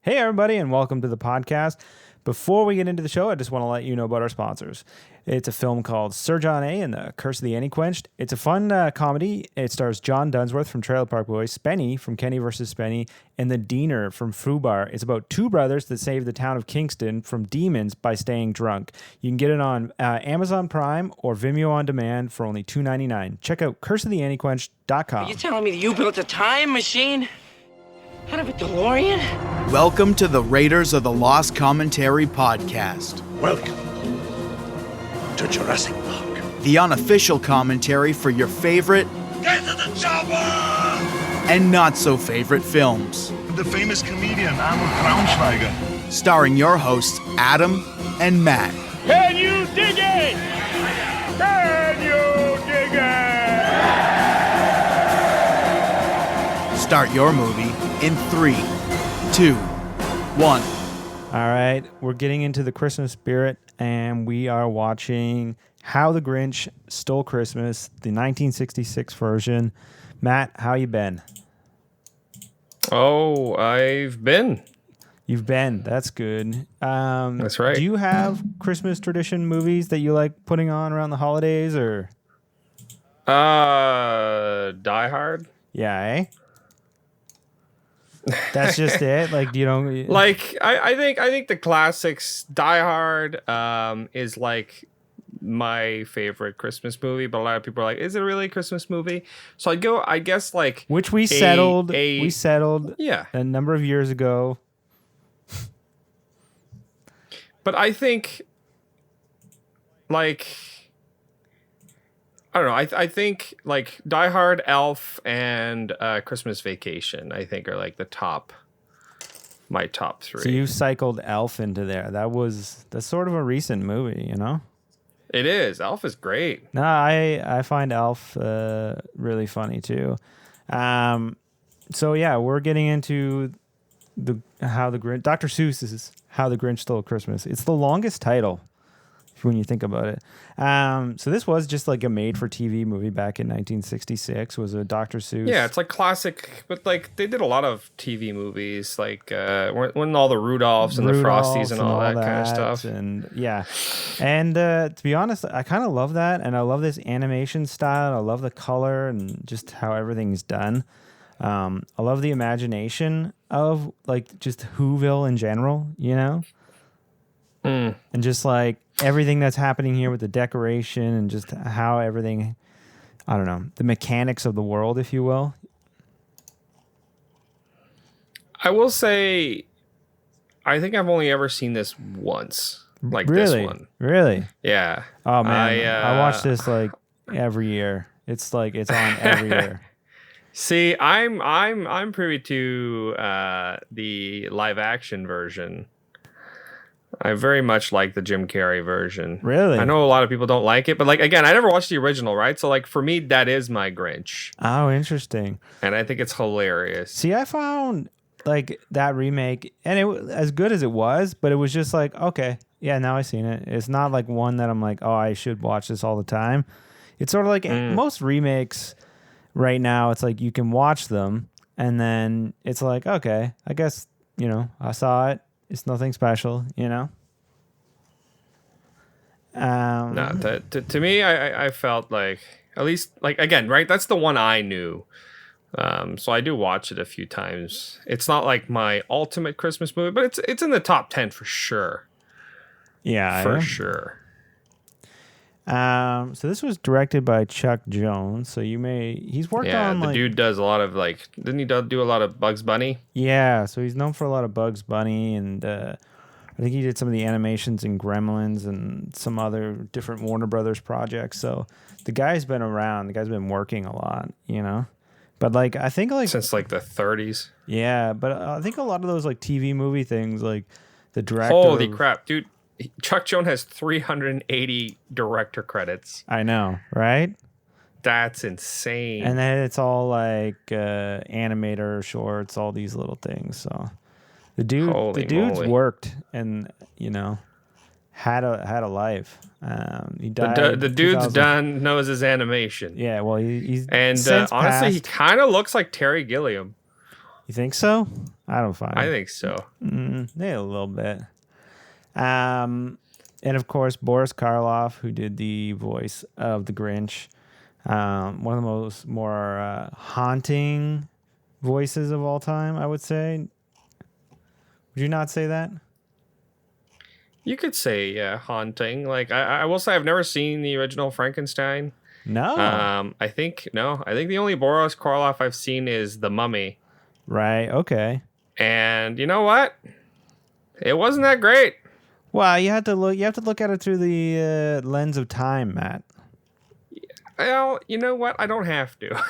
Hey, everybody, and welcome to the podcast. Before we get into the show, I just want to let you know about our sponsors. It's a film called Sir John A. and the Curse of the Anti-Quenched. It's a fun comedy. It stars John Dunsworth from Trailer Park Boys, Spenny from Kenny vs. Spenny, and the Diener from Fubar. It's about two brothers that save the town of Kingston from demons by staying drunk. You can get it on Amazon Prime or Vimeo On Demand for only $2.99. Check out curseoftheantiquenched.com. Are you telling me that you built a time machine? Kind of a DeLorean? Welcome to the Raiders of the Lost Commentary podcast. Welcome to Jurassic Park. The unofficial commentary for your favorite Get to the chopper! and not so favorite films. The famous comedian Arnold Braunschweiger. Starring your hosts Adam and Matt. Can you dig it? Can you dig it? Start your movie in 3, 2, 1. All right, we're getting into the Christmas spirit, and we are watching How the Grinch Stole Christmas, the 1966 version. Matt, how you been? Oh, I've been. You've been. That's good. That's right. Do you have Christmas tradition movies that you like putting on around the holidays, or? Die Hard. Yeah, eh? That's just it. Like, you don't Like I think the classics. Die Hard is like my favorite Christmas movie, but a lot of people are like, is it really a Christmas movie? So I'd go, I guess, like which we settled. Yeah, a number of years ago. but I think like I don't know. I think like Die Hard, Elf, and Christmas Vacation, I think, are like my top three. So you cycled Elf into there. That's sort of a recent movie, you know? It is. Elf is great. No, I find Elf really funny too. So yeah, we're getting into Dr. Seuss's How the Grinch Stole Christmas. It's the longest title when you think about it. So this was just like a made-for-TV movie back in 1966. Was a Dr. Seuss. Yeah, it's like classic, but like they did a lot of TV movies, like when all the Rudolphs and the Frosties and all that kind of stuff. And yeah, and to be honest, I kind of love that, and I love this animation style. I love the color and just how everything's done. I love the imagination of like just Whoville in general, you know, and just like everything that's happening here with the decoration and just how everything, I don't know, the mechanics of the world, if you will. I will say, I think I've only ever seen this once, like Really? this one. Really? Yeah. Oh man, I watch this like every year. It's like it's on every year. See, I'm privy to the live action version. I very much like the Jim Carrey version. Really? I know a lot of people don't like it, but like again, I never watched the original, right? So like for me, that is my Grinch, Oh, interesting. and I think it's hilarious. See, I found like that remake, and it was as good as it was, but it was just like, okay, yeah, now I've seen it. It's not like one that I'm like, oh, I should watch this all the time. It's sort of like most remakes right now. It's like you can watch them, and then it's like, okay, I guess, you know, I saw it. It's nothing special, you know? No, to me, I felt like, at least, like, again, right? That's the one I knew. So I do watch it a few times. It's not like my ultimate Christmas movie, but it's in the top 10 for sure. Yeah. For sure. So this was directed by Chuck Jones. So he's worked on the like, dude does a lot of like, didn't he do a lot of Bugs Bunny? yeah, so he's known for a lot of Bugs Bunny, and I think he did some of the animations in Gremlins and some other different Warner Brothers projects. So the guy's been around. The guy's been working a lot, you know? But like, I think like... Since like the 30s. Yeah, but I think a lot of those like TV movie things, like the director... Holy crap, dude. Chuck Jones has 380 director credits. I know, right? That's insane. And then it's all like animator shorts, all these little things. So the dude's worked, and you know, had a life. He died. The dude's done, knows his animation. Yeah, well, he's and honestly, he kind of looks like Terry Gilliam. You think so? I don't find. I think so. Yeah, a little bit. And of course, Boris Karloff, who did the voice of the Grinch, one of the more haunting voices of all time, I would say. Would you not say that? You could say, yeah, haunting. Like, I will say I've never seen the original Frankenstein. No. I think the only Boris Karloff I've seen is The Mummy. Right. Okay. And you know what? It wasn't that great. Well, you have to look at it through the lens of time, Matt. Well, you know what? I don't have to.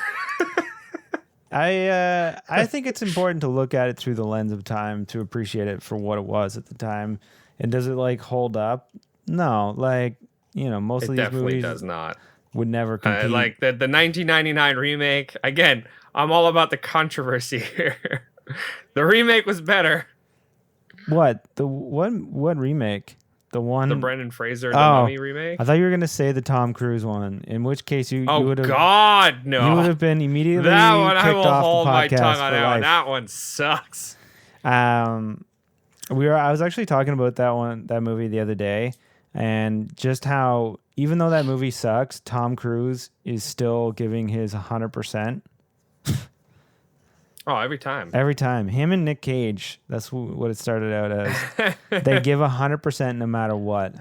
I think it's important to look at it through the lens of time to appreciate it for what it was at the time. And does it like hold up? No, like, you know, most It of these definitely movies does not. would never compete. Like the 1999 remake. Again, I'm all about the controversy here. The remake was better. What remake? The one The Brendan Fraser The Mummy remake. I thought you were gonna say the Tom Cruise one. In which case you would have God, no. you would have been immediately That one I kicked will off hold the my podcast tongue on for that one. life. That one sucks. I was actually talking about that movie the other day, and just how even though that movie sucks, Tom Cruise is still giving his 100%. Oh, every time. Every time. Him and Nick Cage, that's what it started out as. They give 100% no matter what.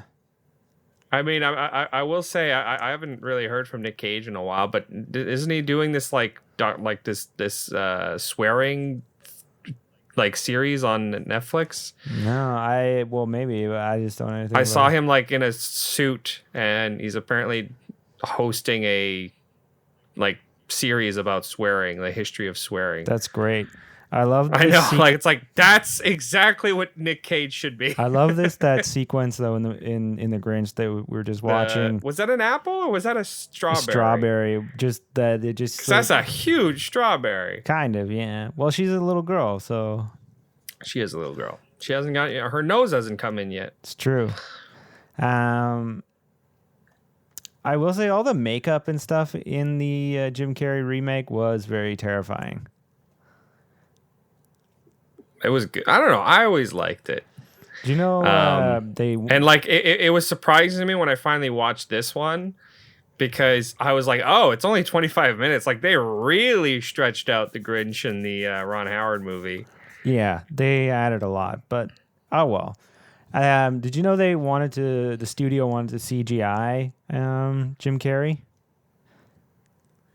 I mean, I will say I haven't really heard from Nick Cage in a while, but isn't he doing this this swearing like series on Netflix? No, maybe, but I just don't know anything I about saw it. him like in a suit, and he's apparently hosting a like series about swearing, the history of swearing. That's great. I love this I know, like it's like that's exactly what Nick Cage should be. I love that sequence though in the Grinch that we were just watching. Was that an apple or was that a strawberry? Strawberry, just that it just. 'Cause that's a huge strawberry. Kind of, yeah. Well, she's a little girl, so She is a little girl. She hasn't got her nose hasn't come in yet. it's true. I will say all the makeup and stuff in the Jim Carrey remake was very terrifying. It was good. I don't know. I always liked it. Do you know they And like it was surprising to me when I finally watched this one because I was like, oh, it's only 25 minutes. Like they really stretched out the Grinch in the Ron Howard movie. Yeah, they added a lot, but oh well. Did you know the studio wanted to CGI Jim Carrey?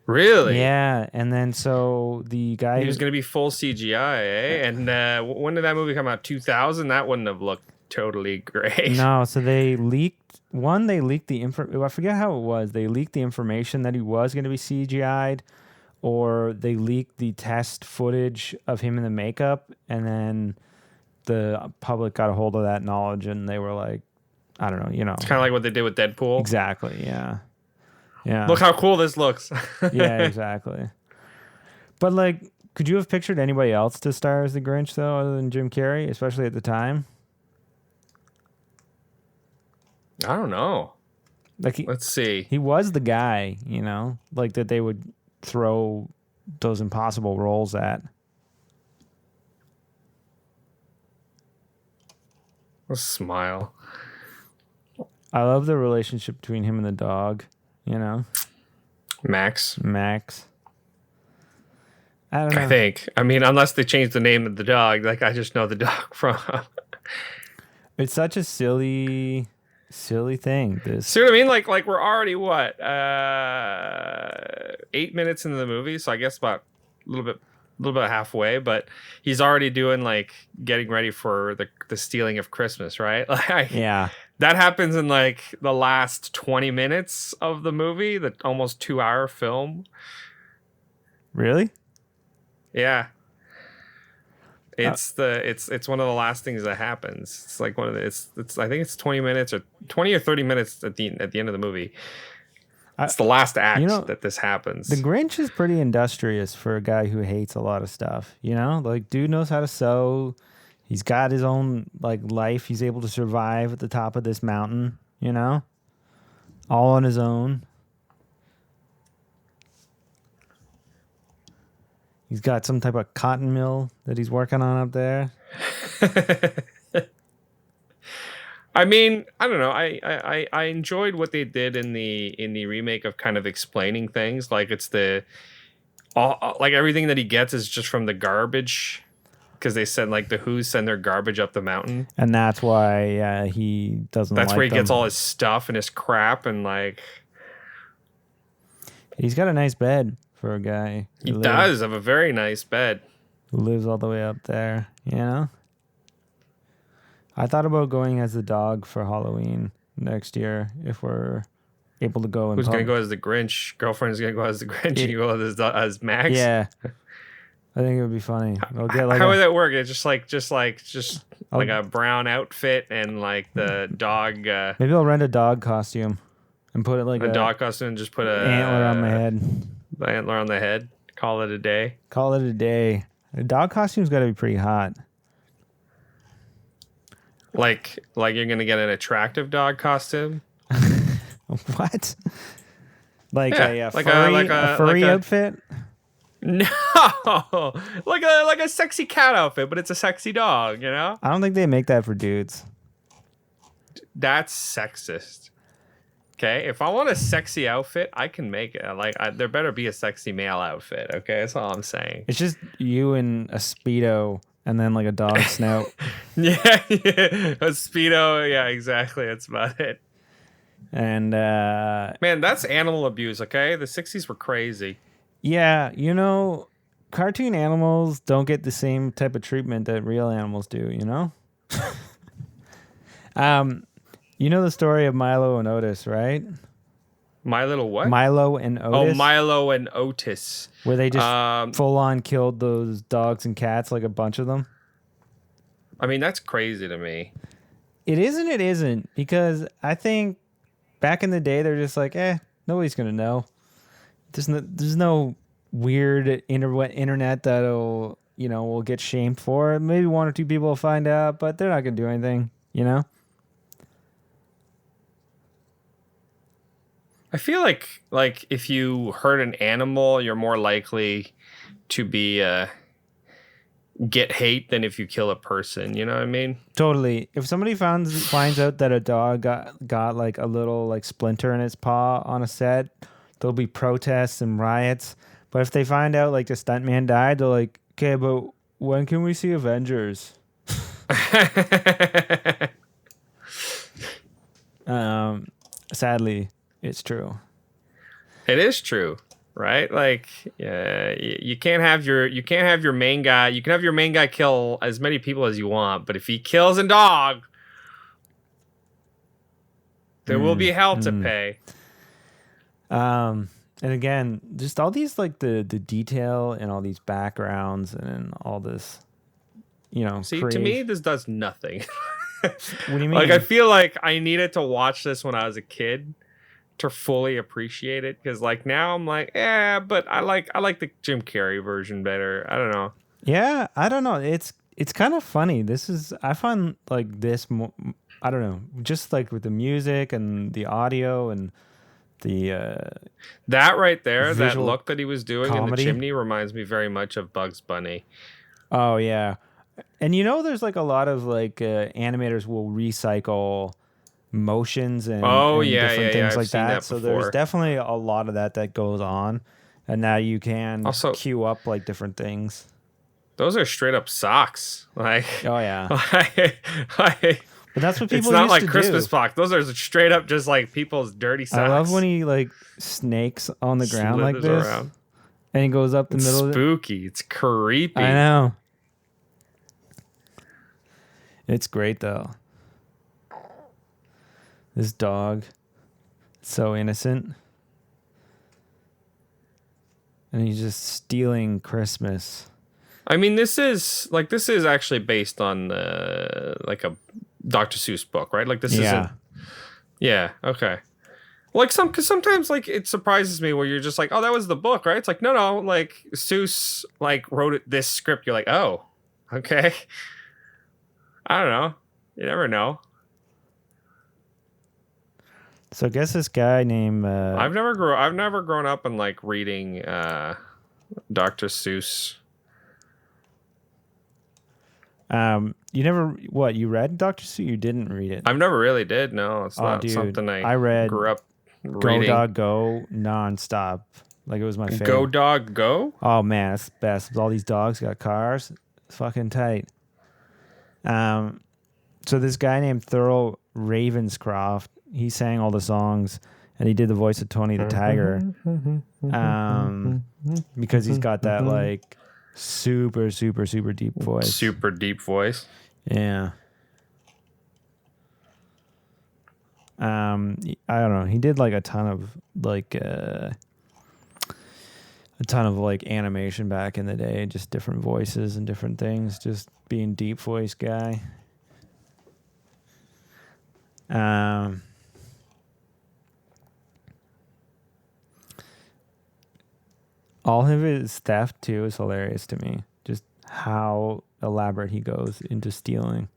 Really? Yeah, and then so the guy He was going to be full CGI, eh? And when did that movie come out? 2000? That wouldn't have looked totally great. No, so they leaked the info. I forget how it was. They leaked the information that he was going to be CGI'd, or they leaked the test footage of him in the makeup, and then the public got a hold of that knowledge, and they were like, I don't know, you know. It's kind of like what they did with Deadpool. Exactly, yeah. Yeah. Look how cool this looks. Yeah, exactly. But like, could you have pictured anybody else to star as the Grinch though, other than Jim Carrey, especially at the time? I don't know. Like, Let's see. he was the guy, you know, like that they would throw those impossible roles at. A smile. I love the relationship between him and the dog, you know, Max. I don't know. I think. I mean, unless they change the name of the dog, like I just know the dog from. It's such a silly thing. This. See what I mean? Like we're already what 8 minutes into the movie, so I guess about a little bit halfway. But he's already doing like getting ready for the stealing of Christmas, right? Like, Yeah. that happens in like the last 20 minutes of the movie, the almost 2-hour film. Really? Yeah. It's one of the last things that happens. It's like one of the it's I think it's 20 minutes or 20 or 30 minutes at the end of the movie. It's the last act that this happens. The Grinch is pretty industrious for a guy who hates a lot of stuff, you know? Like, dude knows how to sew. He's got his own, like, life. He's able to survive at the top of this mountain, you know? All on his own. He's got some type of cotton mill that he's working on up there. I mean, I don't know. I enjoyed what they did in the remake of kind of explaining things. Like it's like everything that he gets is just from the garbage, because they said like the Who's send their garbage up the mountain, And that's why he doesn't. that's like where he them. gets all his stuff and his crap, and like He's got a nice bed for a guy. he does have a very nice bed. Who lives all the way up there, you know? I thought about going as the dog for Halloween next year if we're able to go. Who's going to go as the Grinch? Girlfriend's going to go as the Grinch. You go as Max? Yeah. I think it would be funny. We'll get like How would that work? It's just like a brown outfit and like the dog. Maybe I'll rent a dog costume and put it like a dog costume and just put a antler on my head. The antler on the head. Call it a day. Call it a day. A dog costume's got to be pretty hot. Like you're gonna get an attractive dog costume. What? Like Yeah, a furry outfit? No, like a sexy cat outfit, but it's a sexy dog. You know, I don't think they make that for dudes. that's sexist. Okay, if I want a sexy outfit, I can make it. There better be a sexy male outfit. Okay, that's all I'm saying. It's just you in a Speedo and then like a dog snout. Yeah, a Speedo. Yeah, exactly. That's about it. And Man, that's animal abuse. Okay, the '60s were crazy. yeah, cartoon animals don't get the same type of treatment that real animals do, you know? You know the story of Milo and Otis, right? My little what? Milo and Otis. Oh, Milo and Otis. Where they just full on killed those dogs and cats, like a bunch of them. I mean, that's crazy to me. It isn't, because I think back in the day they're just like, nobody's gonna know. There's no weird internet that'll we'll get shamed for. Maybe one or two people will find out, but they're not gonna do anything, you know? I feel like if you hurt an animal, you're more likely to be get hate than if you kill a person. You know what I mean? Totally. If somebody finds out that a dog got like a little like splinter in its paw on a set, there'll be protests and riots. But if they find out like the stuntman died, they're like, okay, but when can we see Avengers? Sadly, it's true. It is true, right? Like, you can't have your main guy. You can have your main guy kill as many people as you want, but if he kills a dog, there will be hell to pay. And again, just all these like the detail and all these backgrounds and all this, See, to me, this does nothing. What do you mean? Like, I feel like I needed to watch this when I was a kid to fully appreciate it, because like now I'm like, but I like the Jim Carrey version better. I don't know. Yeah, I don't know. It's kind of funny. I find like this more, I don't know, just like with the music and the audio and the that right there, that visual look that he was doing in the comedy. chimney reminds me very much of Bugs Bunny. Oh yeah. And there's like a lot of like animators will recycle motions and different things I've like seen that So before. there's definitely a lot of that goes on, and now you can Also, queue up like different things. Those are straight up socks. Like, Oh yeah, like, but that's what people. it's not used like to Christmas do. socks. Those are straight up just like people's dirty socks. I love when he like snakes on the ground like Slithers this, around. and he goes up the It's middle. Of it. spooky. It's creepy. I know. It's great though. This dog, so innocent, and he's just stealing Christmas. I mean, this is actually based on like a Dr. Seuss book, right? Like this isn't. Yeah. Okay. Like because sometimes like it surprises me where you're just like, oh, that was the book, right? It's like no, like Seuss like wrote this script. You're like, oh, okay. I don't know. You never know. So I guess this guy named I've never grown up and like reading Dr. Seuss. You never you read Dr. Seuss? You didn't read it. I've never really did. No, it's not dude, something I read grew up Go reading. Dog Go nonstop. Like it was my favorite. Go Dog Go? Oh man, it's the best. All these dogs got cars. It's fucking tight. So this guy named Thurl Ravenscroft, he sang all the songs and he did the voice of Tony the Tiger. Because he's got that like super, super, super deep voice. Super deep voice. Yeah. I don't know. He did like a ton of animation back in the day, just different voices and different things, just being deep voice guy. All of his theft too is hilarious to me. Just how elaborate he goes into stealing.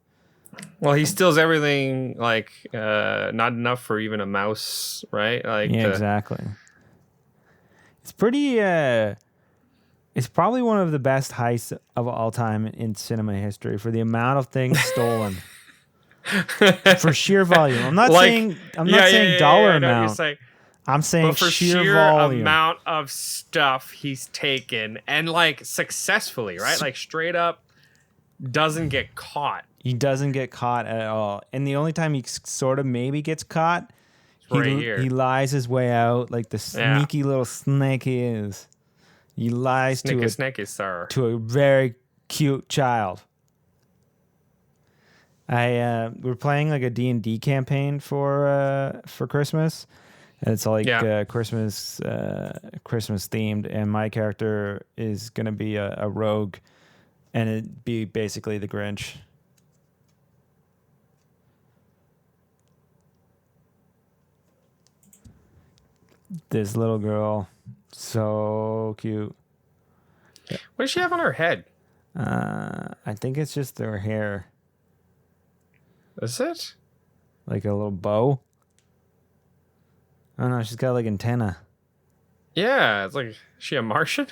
Well, he steals everything, like not enough for even a mouse, right? Like Yeah, exactly. It's pretty. It's probably one of the best heists of all time in cinema history for the amount of things stolen. For sheer volume. I'm not saying dollar amount. I'm saying but for sheer volume. amount of stuff he's taken and like successfully, right? Like straight up doesn't get caught. He doesn't get caught at all. And the only time he sort of maybe gets caught, he lies his way out like the sneaky little snake he is. He lies to a very cute child. We're playing like a D&D campaign for Christmas. And it's like Christmas themed, and my character is gonna be a rogue, and it'd be basically the Grinch. This little girl, so cute. What does she have on her head? I think it's just her hair. Is it? Like a little bow. Oh no, she's got like antenna. Yeah, it's like, is she a Martian?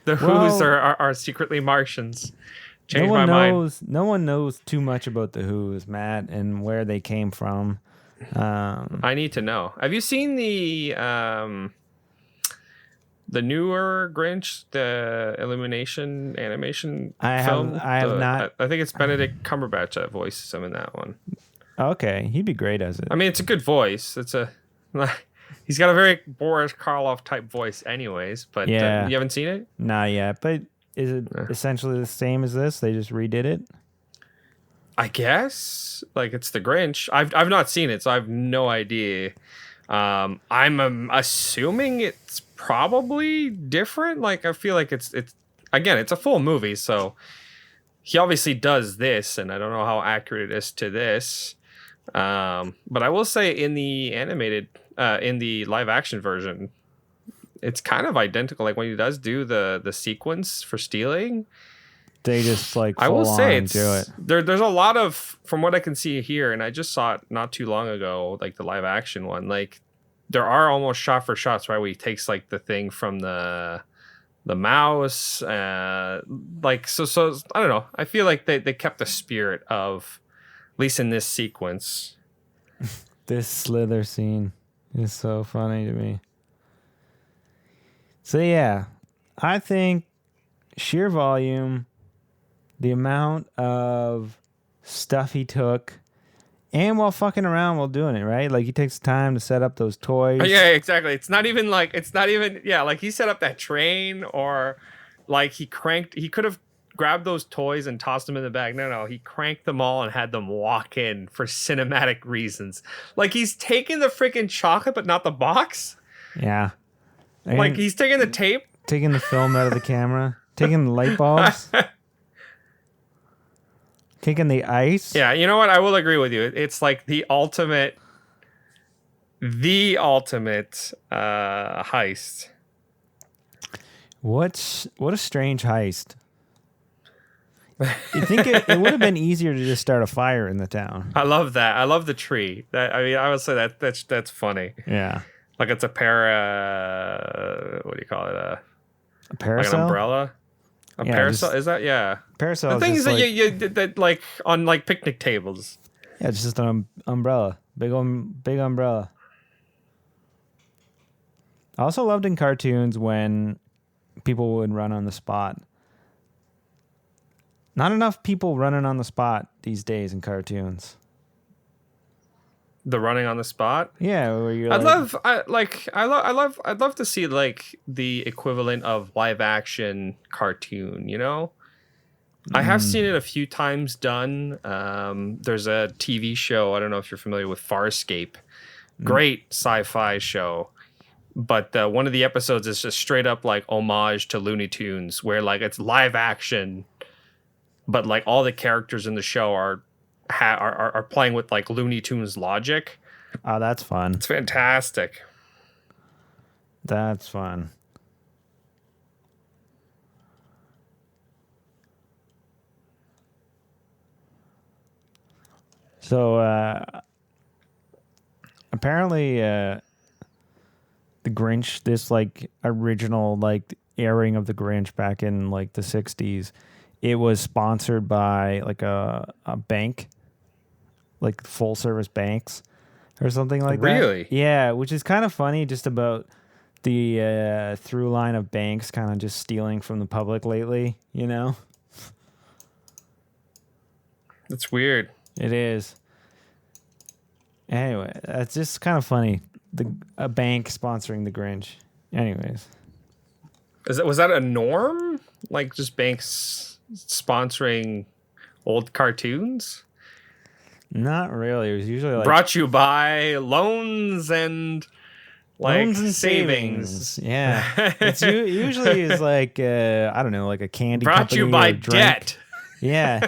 The Who's are secretly Martians. Changed my mind. No one knows too much about the Who's, Matt, and where they came from. I need to know. Have you seen the newer Grinch, the Illumination animation film? I have not. I think it's Benedict Cumberbatch that voices him in that one. Okay, he'd be great as it. I mean, it's a good voice. He's got a very Boris Karloff type voice, anyways. But you haven't seen it? Not yet. But is it essentially the same as this? They just redid it. I guess like it's the Grinch. I've not seen it, so I have no idea. I'm assuming it's probably different. Like I feel like it's a full movie, so he obviously does this, and I don't know how accurate it is to this. But I will say in the animated, in the live action version, it's kind of identical. Like when he does do the sequence for stealing, they just like I will say do it. There's a lot of, from what I can see here, and I just saw it not too long ago, like the live action one. Like there are almost shot for shots, right, where he takes like the thing from the mouse, like so I don't know. I feel like they kept the spirit of, at least in this sequence. This slither scene is so funny to me. So yeah, I think sheer volume, the amount of stuff he took, and while fucking around while doing it, right? Like he takes time to set up those toys. Oh, yeah, exactly. It's not even like he set up that train, or like he could have grabbed those toys and tossed them in the bag. No, he cranked them all and had them walk in for cinematic reasons. Like he's taking the freaking chocolate, but not the box. Yeah. Like he's taking the tape. Taking the film out of the camera. Taking the light bulbs. Taking the ice. Yeah, you know what? I will agree with you. It's like the ultimate heist. What a strange heist. You think it would have been easier to just start a fire in the town? I love that. I love the tree. I would say that's funny. Yeah. Like it's a what do you call it? A parasol? Like an umbrella. A Yeah, parasol? just- Is that? Yeah. Parasol. The is things just that like, you that like on like picnic tables. Yeah, it's just an umbrella. Big umbrella. I also loved in cartoons when people would run on the spot. Not enough people running on the spot these days in cartoons. The running on the spot. Yeah, where you're I'd like, I'd love to see like the equivalent of live action cartoon, you know? I have seen it a few times done. There's a TV show, I don't know if you're familiar with Farscape. Great sci-fi show. But one of the episodes is just straight up like homage to Looney Tunes, where like it's live action, but like all the characters in the show are playing with like Looney Tunes logic. oh, that's fun. It's fantastic. That's fun. So apparently the Grinch, this like original like airing of the Grinch back in like the 60s, it was sponsored by like a bank, like full service banks or something like that. Really? Yeah, which is kind of funny just about the through line of banks kind of just stealing from the public lately, you know? That's weird. It is. Anyway, that's just kind of funny. A bank sponsoring the Grinch. Anyways. Was that a norm? Like just banks sponsoring old cartoons? Not really. It was usually like Brought you by loans and like loans and savings. Yeah. It's usually is like I don't know, like a candy Brought you company by or drink. debt. Yeah.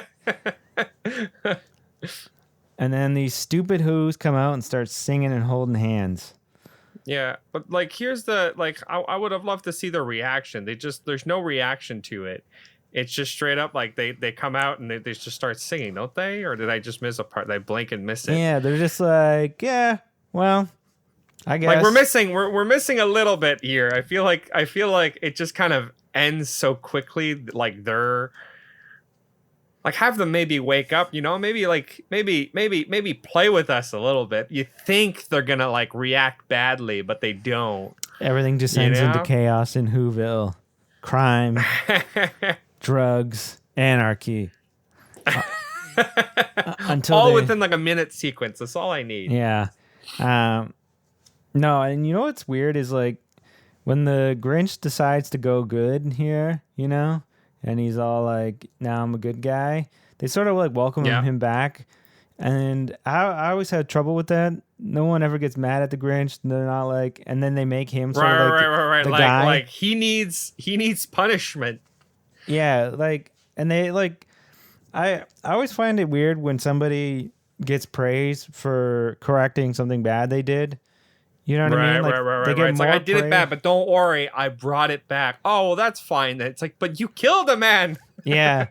And then these stupid who's come out and start singing and holding hands. Yeah, but like here's the like I would have loved to see the reaction. There's no reaction to it. It's just straight up like they come out and they just start singing, don't they? Or did I just miss a part? Did I blink and miss it? Yeah, they're just like, yeah, well, I guess. Like we're missing a little bit here. I feel like it just kind of ends so quickly. Like they're like have them maybe wake up, you know, maybe play with us a little bit. You think they're gonna like react badly, but they don't. Everything descends You know? into chaos in Whoville. Crime, drugs, anarchy. Until all they- within like a minute sequence. That's all I need. Yeah. No, and you know what's weird is like when the Grinch decides to go good here, you know, and he's all like, now I'm a good guy. They sort of like welcome Yeah. him back. And I always had trouble with that. No one ever gets mad at the Grinch. They're not like, and then they make him sort of like Right. the guy. Like he needs punishment. Yeah, like, and they like, I always find it weird when somebody gets praise for correcting something bad they did. You know what I mean? Like, Right. they get It's like more I did it praise. bad, but don't worry, I brought it back. Oh, well, that's fine. Then it's like, but you killed a man. Yeah.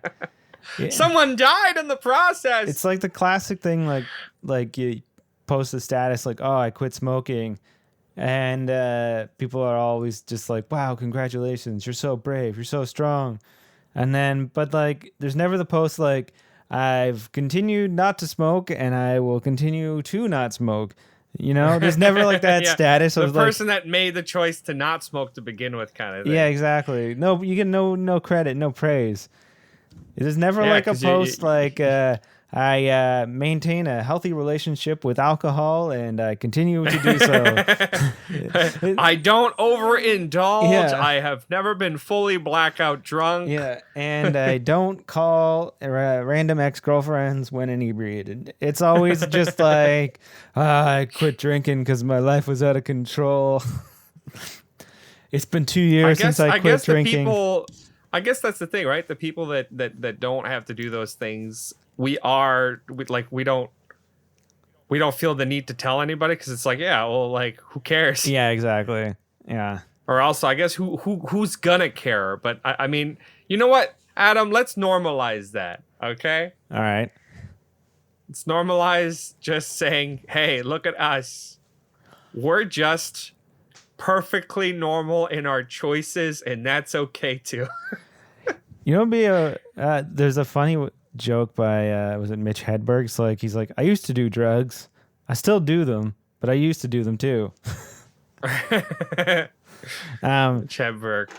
Yeah. Someone died in the process. It's like the classic thing, like you post a status like, "Oh, I quit smoking," and people are always just like, "Wow, congratulations! You're so brave. You're so strong." And then, but like, there's never the post like, "I've continued not to smoke, and I will continue to not smoke." You know, there's never like that Yeah, status the of like, person that made the choice to not smoke to begin with, kind of thing. yeah, exactly. No, you get no credit, no praise. There's never Yeah, like a 'cause you- post like I maintain a healthy relationship with alcohol and I continue to do so. I don't overindulge. Yeah. I have never been fully blackout drunk. Yeah, and I don't call random ex-girlfriends when inebriated. It's always just like I quit drinking because my life was out of control. It's been 2 years since I quit drinking. I guess that's the thing, right? The people that don't have to do those things, we don't feel the need to tell anybody because it's like, yeah, well, like who cares? Yeah, exactly. Yeah. Or also, I guess who's gonna care? But I mean, you know what, Adam? Let's normalize that, okay? All right. Let's normalize just saying, hey, look at us. We're just perfectly normal in our choices, and that's okay too. You know, there's a funny joke by was it Mitch Hedberg? It's like he's like, I used to do drugs, I still do them, but I used to do them too. Hedberg.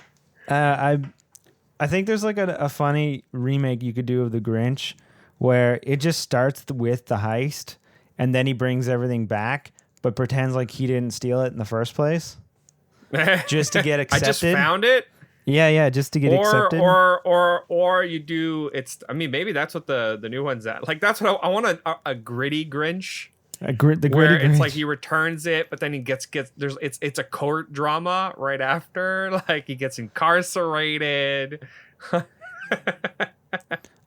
I think there's like a funny remake you could do of The Grinch, where it just starts with the heist, and then he brings everything back, but pretends like he didn't steal it in the first place, just to get accepted. I just found it. Yeah, just to get accepted. Or you do I mean, maybe that's what the new one's at. Like that's what I want a gritty Grinch. The gritty where it's Grinch. like he returns it, but then he gets it's a court drama right after. Like he gets incarcerated.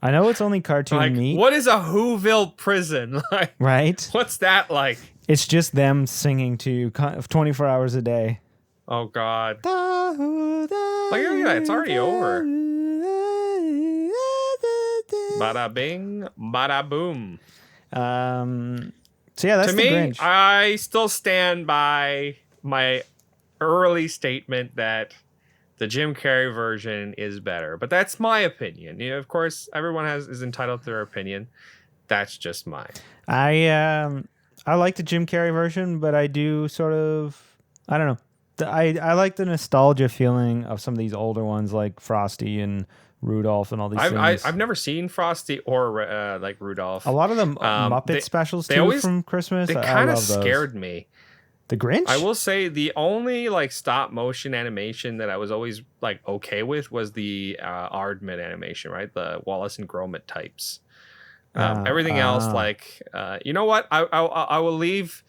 I know it's only cartoon like, meat. what is a Whoville prison like? Right? What's that like? It's just them singing to you 24 hours a day. Oh God! Look at that! It's already over. Bada bing, bada boom. So yeah, that's to the me. Grinch. I still stand by my early statement that the Jim Carrey version is better, but that's my opinion. You know, of course, everyone is entitled to their opinion. That's just mine. I like the Jim Carrey version, but I do sort of, I don't know. I like the nostalgia feeling of some of these older ones like Frosty and Rudolph and all these things. I've never seen Frosty or like Rudolph. A lot of the Muppet specials too from Christmas. They kind of scared me. The Grinch? I will say the only like stop motion animation that I was always like okay with was the Aardman animation, right? The Wallace and Gromit types. Everything else, like you know what? I will leave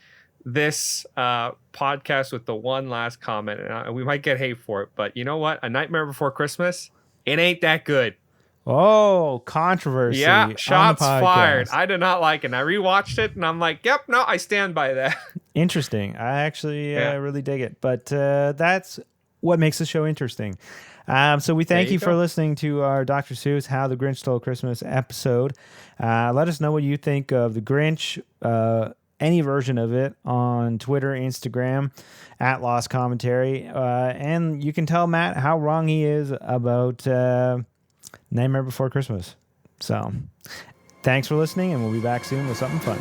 this podcast with the one last comment, and we might get hate for it, but you know what? A Nightmare Before Christmas, it ain't that good. Oh, controversy. Yeah, shots fired. I did not like it. And I rewatched it, and I'm like, yep, no, I stand by that. Interesting. I actually really dig it, but that's what makes the show interesting. So we thank you for listening to our Dr. Seuss How the Grinch Stole Christmas episode. Let us know what you think of the Grinch, any version of it, on Twitter, Instagram, at Lost Commentary. And you can tell Matt how wrong he is about Nightmare Before Christmas. So thanks for listening, and we'll be back soon with something fun.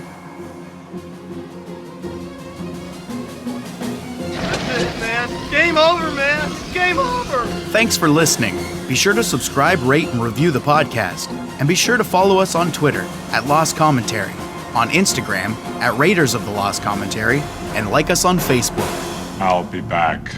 That's it, man. Game over, man. Game over. Thanks for listening. Be sure to subscribe, rate, and review the podcast. And be sure to follow us on Twitter at Lost Commentary, on Instagram at Raiders of the Lost Commentary, and like us on Facebook. I'll be back.